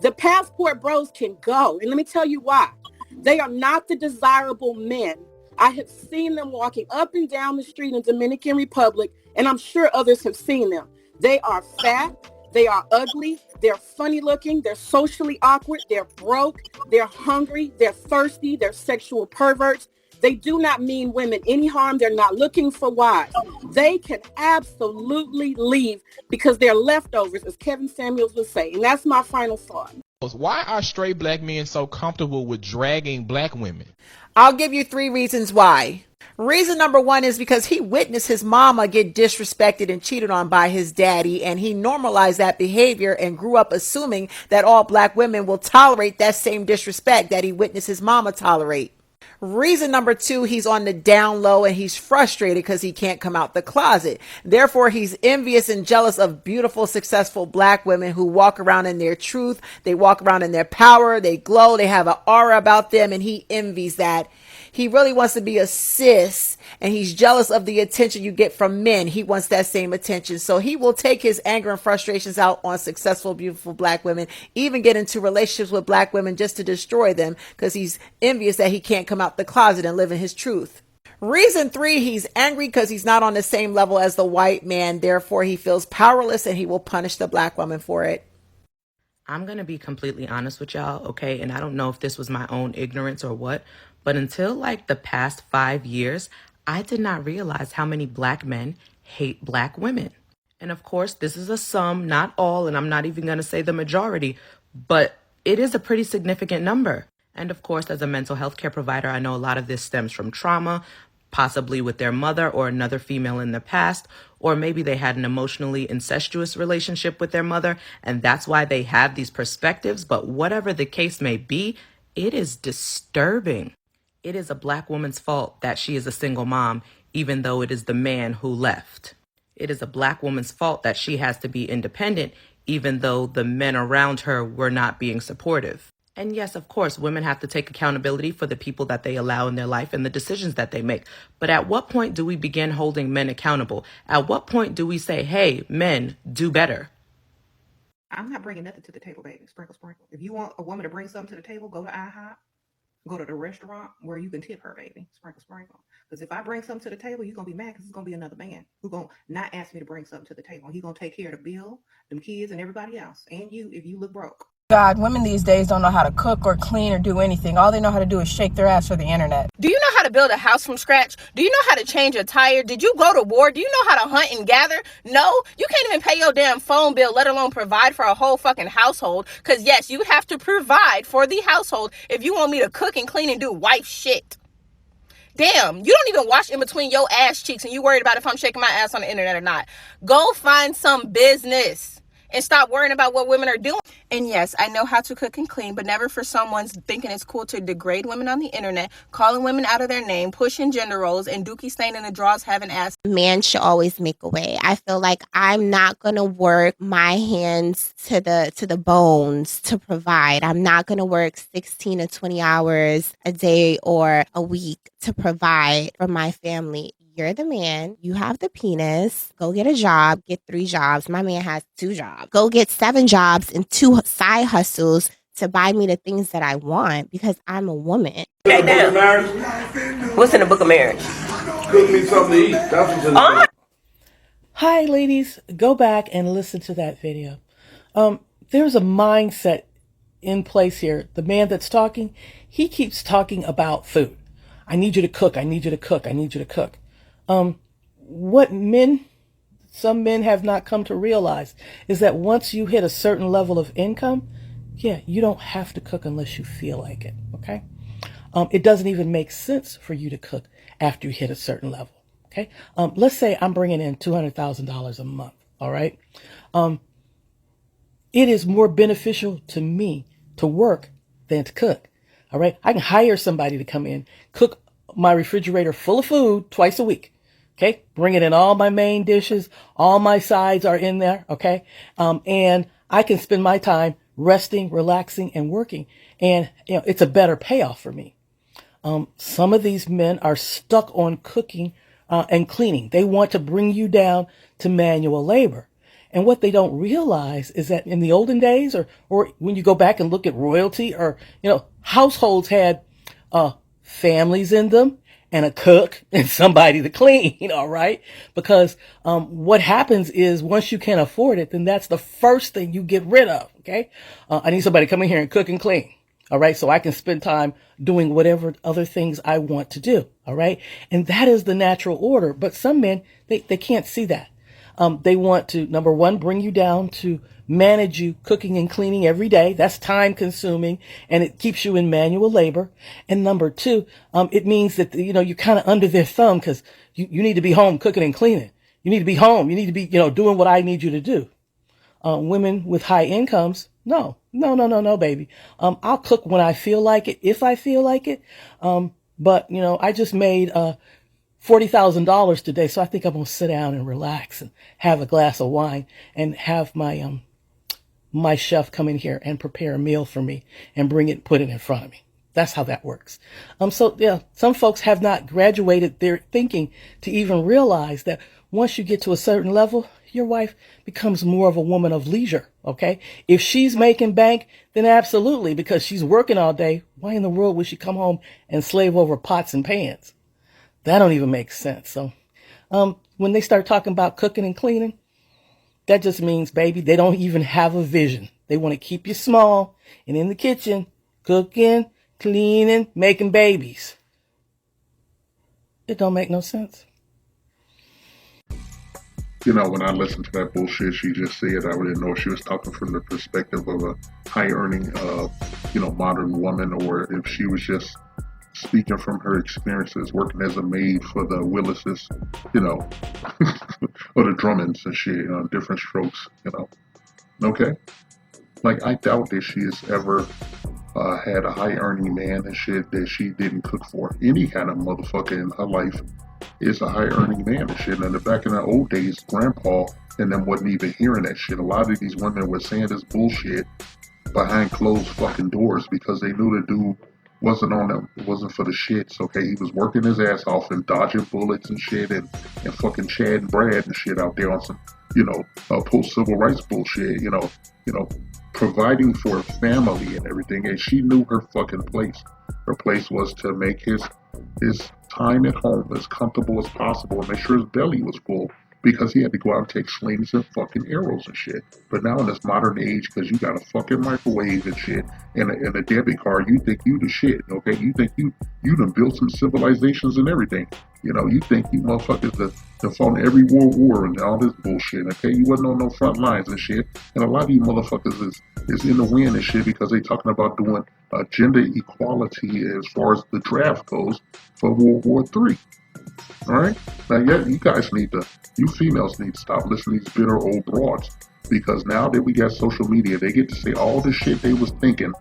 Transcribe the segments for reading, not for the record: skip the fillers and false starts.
The passport bros can go. And let me tell you why. They are not the desirable men. I have seen them walking up and down the street in Dominican Republic, and I'm sure others have seen them. They are fat. They are ugly. They're funny looking. They're socially awkward. They're broke. They're hungry. They're thirsty. They're sexual perverts. They do not mean women any harm. They're not looking for wives. They can absolutely leave because they're leftovers, as Kevin Samuels would say. And that's my final thought. Why are straight black men so comfortable with dragging black women? I'll give you 3 reasons why. Reason number 1 is because he witnessed his mama get disrespected and cheated on by his daddy, and he normalized that behavior and grew up assuming that all black women will tolerate that same disrespect that he witnessed his mama tolerate. Reason number 2, he's on the down low and he's frustrated because he can't come out the closet. Therefore, he's envious and jealous of beautiful, successful black women who walk around in their truth. They walk around in their power. They glow. They have an aura about them, and he envies that. He really wants to be a sis, and he's jealous of the attention you get from men. He wants that same attention. So he will take his anger and frustrations out on successful, beautiful black women, even get into relationships with black women just to destroy them because he's envious that he can't come out the closet and live in his truth. Reason 3, he's angry because he's not on the same level as the white man. Therefore, he feels powerless and he will punish the black woman for it. I'm going to be completely honest with y'all, okay? And I don't know if this was my own ignorance or what, but until like the past 5 years, I did not realize how many black men hate black women. And of course, this is a sum, not all, and I'm not even going to say the majority, but it is a pretty significant number. And of course, as a mental health care provider, I know a lot of this stems from trauma, possibly with their mother or another female in the past, or maybe they had an emotionally incestuous relationship with their mother, and that's why they have these perspectives. But whatever the case may be, it is disturbing. It is a black woman's fault that she is a single mom, even though it is the man who left. It is a black woman's fault that she has to be independent, even though the men around her were not being supportive. And yes, of course, women have to take accountability for the people that they allow in their life and the decisions that they make. But at what point do we begin holding men accountable? At what point do we say, hey, men, do better? I'm not bringing nothing to the table, baby. Sprinkle, sprinkle. If you want a woman to bring something to the table, go to IHOP. Go to the restaurant where you can tip her, baby. Sprinkle, sprinkle. Because if I bring something to the table, you're gonna be mad because it's gonna be another man who gonna not ask me to bring something to the table. He gonna take care of the bill, them kids, and everybody else, and you if you look broke. God, women these days don't know how to cook or clean or do anything. All they know how to do is shake their ass for the internet. Do you know how to build a house from scratch? Do you know how to change a tire? Did you go to war? Do you know how to hunt and gather? No, you can't even pay your damn phone bill, let alone provide for a whole fucking household. Because yes, you have to provide for the household if you want me to cook and clean and do wife shit. Damn, you don't even wash in between your ass cheeks and you worried about if I'm shaking my ass on the internet or not. Go find some business and stop worrying about what women are doing. And yes, I know how to cook and clean, but never for someone's thinking it's cool to degrade women on the internet, calling women out of their name, pushing gender roles, and dookie staining the drawers having ass. Man should always make a way. I feel like I'm not gonna work my hands to the bones to provide. I'm not gonna work 16 to 20 hours a day or a week to provide for my family. You're the man. You have the penis. Go get a job. Get 3 jobs. My man has 2 jobs. Go get 7 jobs and 2 side hustles to buy me the things that I want because I'm a woman. Hey, damn. What's in the book of marriage? Cook me something to eat. That's what's in the book. Hi, ladies. Go back and listen to that video. There's a mindset in place here. The man that's talking, he keeps talking about food. I need you to cook. I need you to cook. I need you to cook. What some men have not come to realize is that once you hit a certain level of income, you don't have to cook unless you feel like it, okay? It doesn't even make sense for you to cook after you hit a certain level, okay? Let's say I'm bringing in $200,000 a month, all right? It is more beneficial to me to work than to cook, all right? I can hire somebody to come in, cook my refrigerator full of food twice a week. Okay, bringing in all my main dishes, all my sides are in there, okay? And I can spend my time resting, relaxing, and working. And, it's a better payoff for me. Some of these men are stuck on cooking and cleaning. They want to bring you down to manual labor. And what they don't realize is that in the olden days, or when you go back and look at royalty, or, households had families in them and a cook and somebody to clean, all right? Because what happens is once you can't afford it, then that's the first thing you get rid of, okay? I need somebody to come in here and cook and clean. All right. So I can spend time doing whatever other things I want to do. All right. And that is the natural order. But some men, they can't see that. They want to, number one, bring you down to manage you cooking and cleaning every day. That's time consuming and it keeps you in manual labor. And number two, it means that, you're kind of under their thumb because you need to be home cooking and cleaning. You need to be home. You need to be, doing what I need you to do. Women with high incomes, no, baby. I'll cook when I feel like it, if I feel like it. But I just made $40,000 today, so I think I'm gonna sit down and relax and have a glass of wine and have my chef come in here and prepare a meal for me and put it in front of me. That's how that works. So yeah, some folks have not graduated their thinking to even realize that once you get to a certain level, your wife becomes more of a woman of leisure. Okay. If she's making bank, then absolutely, because she's working all day. Why in the world would she come home and slave over pots and pans? That don't even make sense. So, when they start talking about cooking and cleaning, that just means, baby, they don't even have a vision. They want to keep you small and in the kitchen, cooking, cleaning, making babies. It don't make no sense. When I listened to that bullshit she just said, I didn't know if she was talking from the perspective of a high-earning, modern woman, or if she was just speaking from her experiences working as a maid for the Willises, or the Drummonds and shit, different strokes, Okay? Like, I doubt that she has ever had a high-earning man and shit that she didn't cook for. Any kind of motherfucker in her life is a high-earning man and shit. And back in the old days, Grandpa and them wasn't even hearing that shit. A lot of these women were saying this bullshit behind closed fucking doors because they knew the dude wasn't for the shits, okay? He was working his ass off and dodging bullets and shit and fucking Chad and Brad and shit out there on some, post-civil rights bullshit, providing for a family and everything. And she knew her fucking place. Her place was to make his time at home as comfortable as possible and make sure his belly was full, because he had to go out and take slings and fucking arrows and shit. But now in this modern age, because you got a fucking microwave and shit and a debit card, you think you the shit, okay? You think you done built some civilizations and everything. You think you motherfuckers that fought in every world war and all this bullshit, okay? You wasn't on no front lines and shit. And a lot of you motherfuckers is in the wind and shit because they talking about doing gender equality as far as the draft goes for World War III. All right? Now, yeah, you females need to stop listening to these bitter old broads, because now that we got social media, they get to say all the shit they was thinking,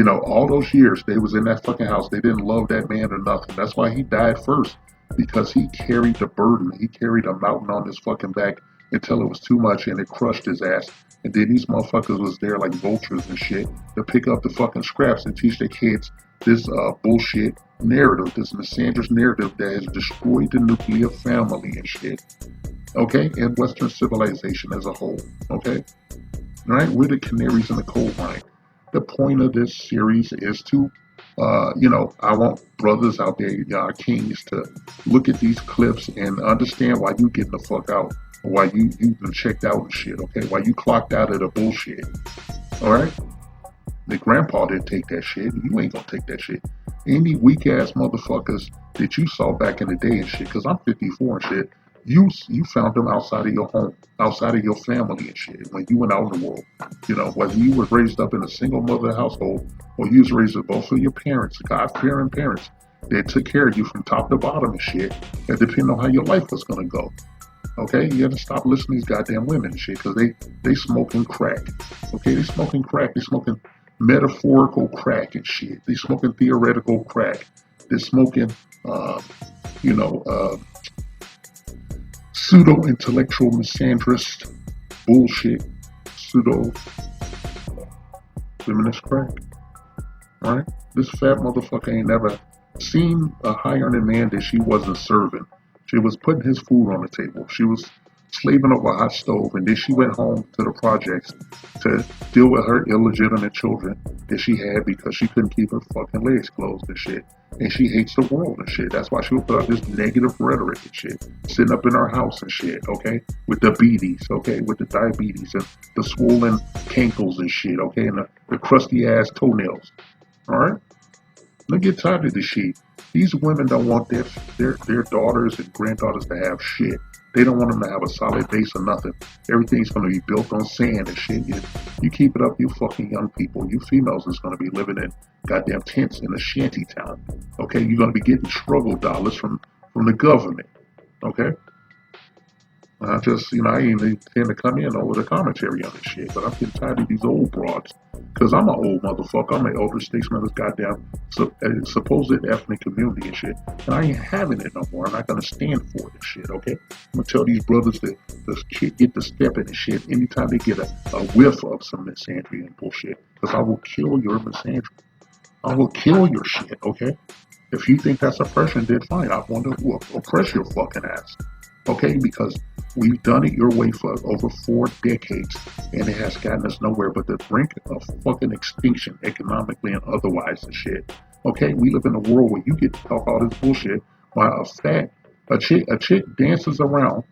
all those years they was in that fucking house. They didn't love that man or nothing. That's why he died first, because he carried the burden. He carried a mountain on his fucking back until it was too much and it crushed his ass. And then these motherfuckers was there like vultures and shit to pick up the fucking scraps and teach their kids this bullshit narrative, this misandrous narrative that has destroyed the nuclear family and shit. Okay? And Western civilization as a whole. Okay? Alright? We're the canaries in the coal mine. The point of this series is to, I want brothers out there, y'all kings, to look at these clips and understand why you getting the fuck out. Why you've been checked out and shit, okay? Why you clocked out of the bullshit. Alright? The grandpa didn't take that shit. You ain't gonna take that shit. Any weak ass motherfuckers that you saw back in the day and shit, because I'm 54 and shit, you found them outside of your home, outside of your family and shit, when you went out in the world. Whether you were raised up in a single mother household or you was raised with both of your parents, God-fearing parents, that took care of you from top to bottom and shit, and depending on how your life was gonna go. Okay, you gotta stop listening to these goddamn women and shit, because they smoking crack. Okay, they smoking crack. They smoking metaphorical crack and shit. They smoking theoretical crack. They're smoking, pseudo-intellectual misandrist bullshit. Pseudo-feminist crack. Alright? This fat motherfucker ain't never seen a high-earning man that she wasn't serving. She was putting his food on the table. She was slaving over a hot stove, and then she went home to the projects to deal with her illegitimate children that she had because she couldn't keep her fucking legs closed and shit. And she hates the world and shit. That's why she would put out this negative rhetoric and shit. Sitting up in her house and shit, okay? With the beaties, okay? With the diabetes and the swollen cankles and shit, okay? And the crusty ass toenails. Alright? Don't get tired of this shit. These women don't want their daughters and granddaughters to have shit. They don't want them to have a solid base or nothing. Everything's going to be built on sand and shit. You keep it up, you fucking young people. You females is going to be living in goddamn tents in a shanty town. Okay? You're going to be getting struggle dollars from the government. Okay? I just, I ain't intend to come in over the commentary on this shit, but I'm getting tired of these old broads. Because I'm an old motherfucker. I'm an elder statesman of this goddamn supposed ethnic community and shit. And I ain't having it no more. I'm not going to stand for this shit, okay? I'm going to tell these brothers to get the step in and shit anytime they get a whiff of some misandry and bullshit. Because I will kill your misandry. I will kill your shit, okay? If you think that's oppression, then fine. I want to oppress your fucking ass. Okay? Because we've done it your way for over 4 decades, and it has gotten us nowhere but the brink of fucking extinction, economically and otherwise and shit. Okay? We live in a world where you get to talk all this bullshit while a chick dances around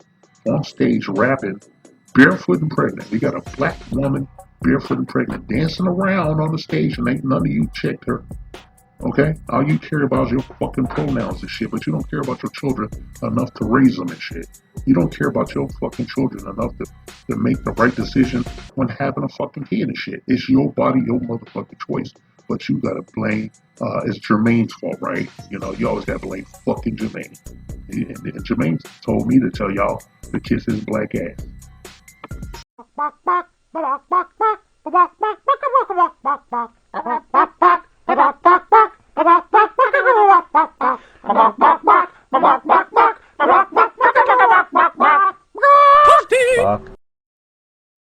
on stage rapping, barefoot and pregnant. We got a black woman barefoot and pregnant dancing around on the stage, and ain't none of you checked her. Okay? All you care about is your fucking pronouns and shit, but you don't care about your children enough to raise them and shit. You don't care about your fucking children enough to make the right decision when having a fucking kid and shit. It's your body, your motherfucking choice. But you gotta blame, it's Jermaine's fault, right? You always gotta blame fucking Jermaine. And Jermaine told me to tell y'all to kiss his black ass.